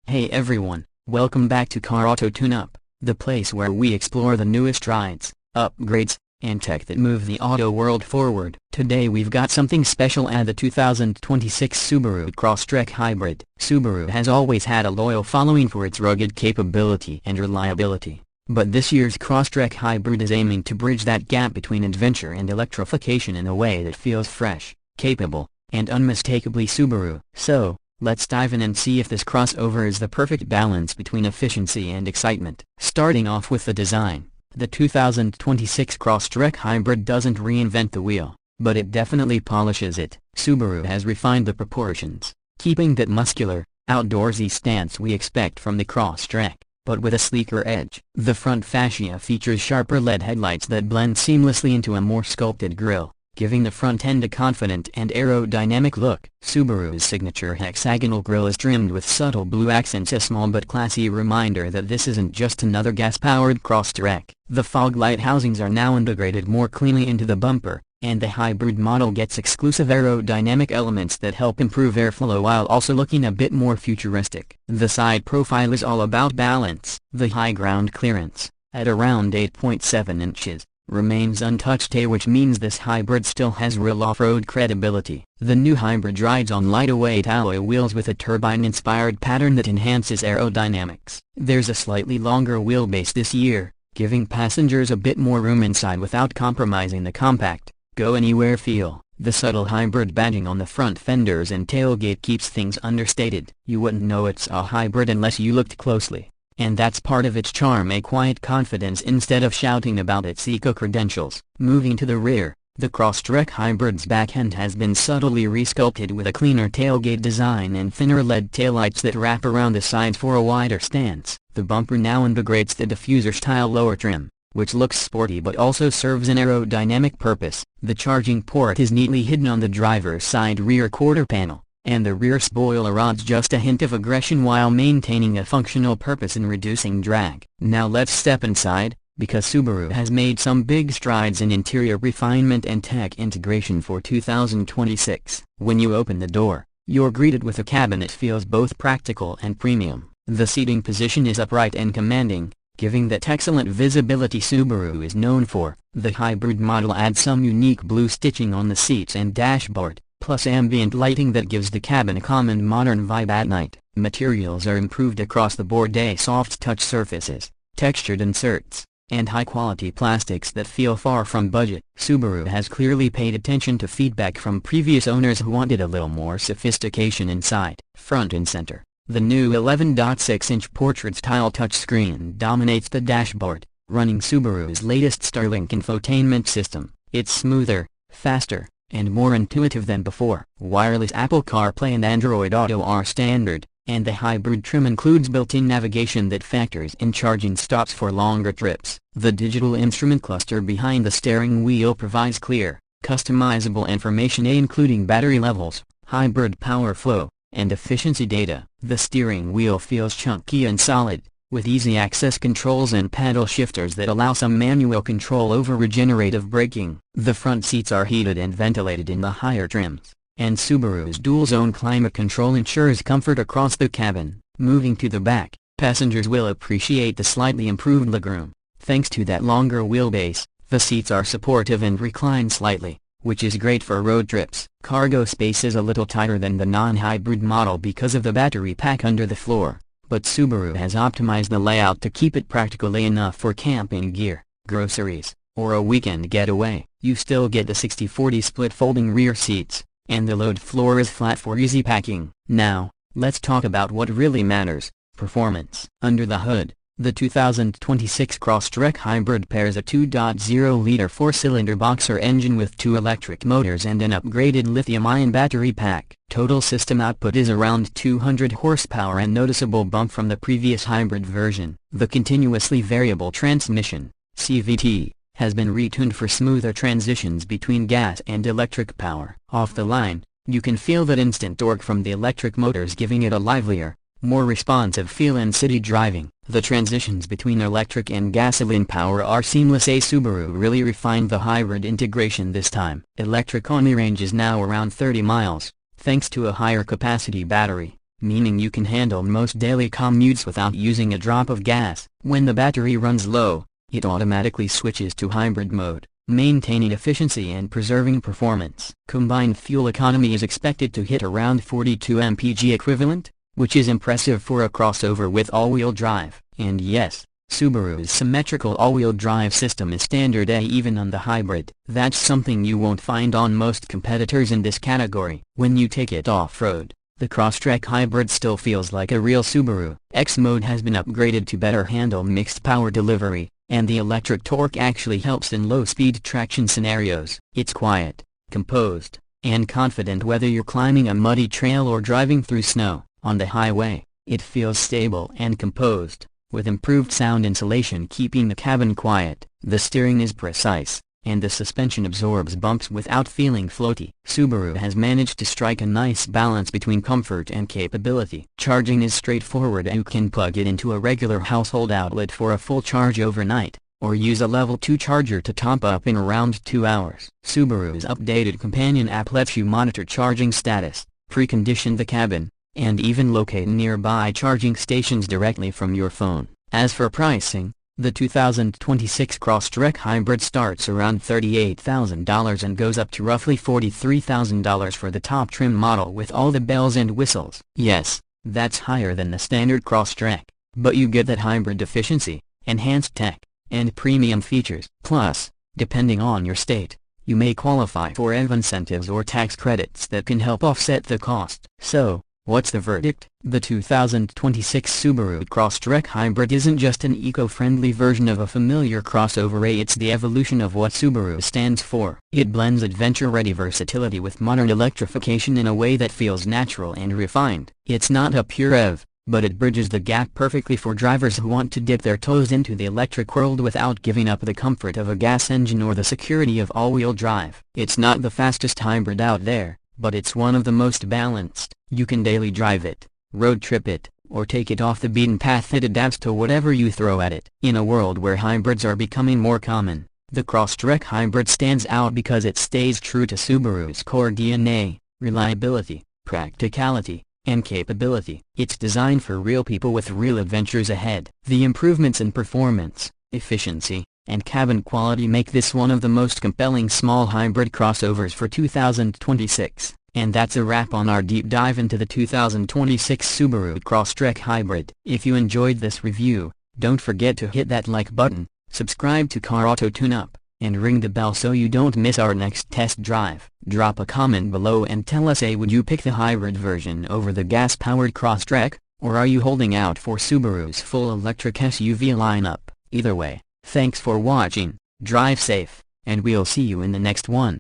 Hey everyone, welcome back to Car Auto Tune-Up, the place where we explore the newest rides, upgrades, and tech that move the auto world forward. Today we've got something special at the 2026 Subaru Crosstrek Hybrid. Subaru has always had a loyal following for its rugged capability and reliability, but this year's Crosstrek Hybrid is aiming to bridge that gap between adventure and electrification in a way that feels fresh, capable, and unmistakably Subaru. So, let's dive in and see if this crossover is the perfect balance between efficiency and excitement. Starting off with the design, the 2026 Crosstrek Hybrid doesn't reinvent the wheel, but it definitely polishes it. Subaru has refined the proportions, keeping that muscular, outdoorsy stance we expect from the Crosstrek, but with a sleeker edge. The front fascia features sharper LED headlights that blend seamlessly into a more sculpted grille, giving the front end a confident and aerodynamic look. Subaru's signature hexagonal grille is trimmed with subtle blue accents, a small but classy reminder that this isn't just another gas-powered Crosstrek. The fog light housings are now integrated more cleanly into the bumper, and the hybrid model gets exclusive aerodynamic elements that help improve airflow while also looking a bit more futuristic. The side profile is all about balance. The high ground clearance, at around 8.7 inches, remains untouched, which means this hybrid still has real off-road credibility. The new hybrid rides on lightweight alloy wheels with a turbine-inspired pattern that enhances aerodynamics. There's a slightly longer wheelbase this year, giving passengers a bit more room inside without compromising the compact, go-anywhere feel. The subtle hybrid badging on the front fenders and tailgate keeps things understated. You wouldn't know it's a hybrid unless you looked closely. And that's part of its charm, a quiet confidence instead of shouting about its eco-credentials. Moving to the rear, the Crosstrek Hybrid's back end has been subtly resculpted with a cleaner tailgate design and thinner LED taillights that wrap around the sides for a wider stance. The bumper now integrates the diffuser-style lower trim, which looks sporty but also serves an aerodynamic purpose. The charging port is neatly hidden on the driver's side rear quarter panel, and the rear spoiler adds just a hint of aggression while maintaining a functional purpose in reducing drag. Now let's step inside, because Subaru has made some big strides in interior refinement and tech integration for 2026. When you open the door, you're greeted with a cabin that feels both practical and premium. The seating position is upright and commanding, giving that excellent visibility Subaru is known for. The hybrid model adds some unique blue stitching on the seats and dashboard, plus ambient lighting that gives the cabin a calm and modern vibe at night. Materials are improved across the board: soft touch surfaces, textured inserts, and high-quality plastics that feel far from budget. Subaru has clearly paid attention to feedback from previous owners who wanted a little more sophistication inside. Front and center, the new 11.6-inch portrait-style touchscreen dominates the dashboard, running Subaru's latest Starlink infotainment system. It's smoother, faster, and more intuitive than before. Wireless Apple CarPlay and Android Auto are standard, and the hybrid trim includes built-in navigation that factors in charging stops for longer trips. The digital instrument cluster behind the steering wheel provides clear, customizable information including battery levels, hybrid power flow, and efficiency data. The steering wheel feels chunky and solid, with easy access controls and paddle shifters that allow some manual control over regenerative braking. The front seats are heated and ventilated in the higher trims, and Subaru's dual-zone climate control ensures comfort across the cabin. Moving to the back, passengers will appreciate the slightly improved legroom. Thanks to that longer wheelbase, the seats are supportive and recline slightly, which is great for road trips. Cargo space is a little tighter than the non-hybrid model because of the battery pack under the floor, but Subaru has optimized the layout to keep it practically enough for camping gear, groceries, or a weekend getaway. You still get the 60/40 split folding rear seats, and the load floor is flat for easy packing. Now, let's talk about what really matters: performance. Under the hood, the 2026 Crosstrek Hybrid pairs a 2.0-liter four-cylinder boxer engine with two electric motors and an upgraded lithium-ion battery pack. Total system output is around 200 horsepower, a noticeable bump from the previous hybrid version. The continuously variable transmission, CVT, has been retuned for smoother transitions between gas and electric power. Off the line, you can feel that instant torque from the electric motors, giving it a livelier, more responsive feel in city driving. The transitions between electric and gasoline power are seamless. Subaru really refined the hybrid integration this time. Electric only range is now around 30 miles, thanks to a higher capacity battery, meaning you can handle most daily commutes without using a drop of gas. When the battery runs low, it automatically switches to hybrid mode, maintaining efficiency and preserving performance. Combined fuel economy is expected to hit around 42 mpg equivalent, which is impressive for a crossover with all-wheel drive. And yes, Subaru's symmetrical all-wheel drive system is standard even on the hybrid. That's something you won't find on most competitors in this category. When you take it off-road, the Crosstrek Hybrid still feels like a real Subaru. X mode has been upgraded to better handle mixed power delivery, and the electric torque actually helps in low-speed traction scenarios. It's quiet, composed, and confident whether you're climbing a muddy trail or driving through snow. On the highway, it feels stable and composed, with improved sound insulation keeping the cabin quiet. The steering is precise, and the suspension absorbs bumps without feeling floaty. Subaru has managed to strike a nice balance between comfort and capability. Charging is straightforward. You can plug it into a regular household outlet for a full charge overnight, or use a level 2 charger to top up in around 2 hours. Subaru's updated companion app lets you monitor charging status, precondition the cabin, and even locate nearby charging stations directly from your phone. As for pricing, the 2026 Crosstrek Hybrid starts around $38,000 and goes up to roughly $43,000 for the top trim model with all the bells and whistles. Yes, that's higher than the standard Crosstrek, but you get that hybrid efficiency, enhanced tech, and premium features. Plus, depending on your state, you may qualify for EV incentives or tax credits that can help offset the cost. So, what's the verdict? The 2026 Subaru Crosstrek Hybrid isn't just an eco-friendly version of a familiar crossover, it's the evolution of what Subaru stands for. It blends adventure-ready versatility with modern electrification in a way that feels natural and refined. It's not a pure EV, but it bridges the gap perfectly for drivers who want to dip their toes into the electric world without giving up the comfort of a gas engine or the security of all-wheel drive. It's not the fastest hybrid out there, but it's one of the most balanced. You can daily drive it, road trip it, or take it off the beaten path. It adapts to whatever you throw at it. In a world where hybrids are becoming more common, the Crosstrek Hybrid stands out because it stays true to Subaru's core DNA: reliability, practicality, and capability. It's designed for real people with real adventures ahead. The improvements in performance, efficiency, and cabin quality make this one of the most compelling small hybrid crossovers for 2026. And that's a wrap on our deep dive into the 2026 Subaru Crosstrek Hybrid. If you enjoyed this review, don't forget to hit that like button, subscribe to Car Auto Tune-Up, and ring the bell so you don't miss our next test drive. Drop a comment below and tell us, would you pick the hybrid version over the gas-powered Crosstrek, or are you holding out for Subaru's full electric SUV lineup? Either way, thanks for watching, drive safe, and we'll see you in the next one.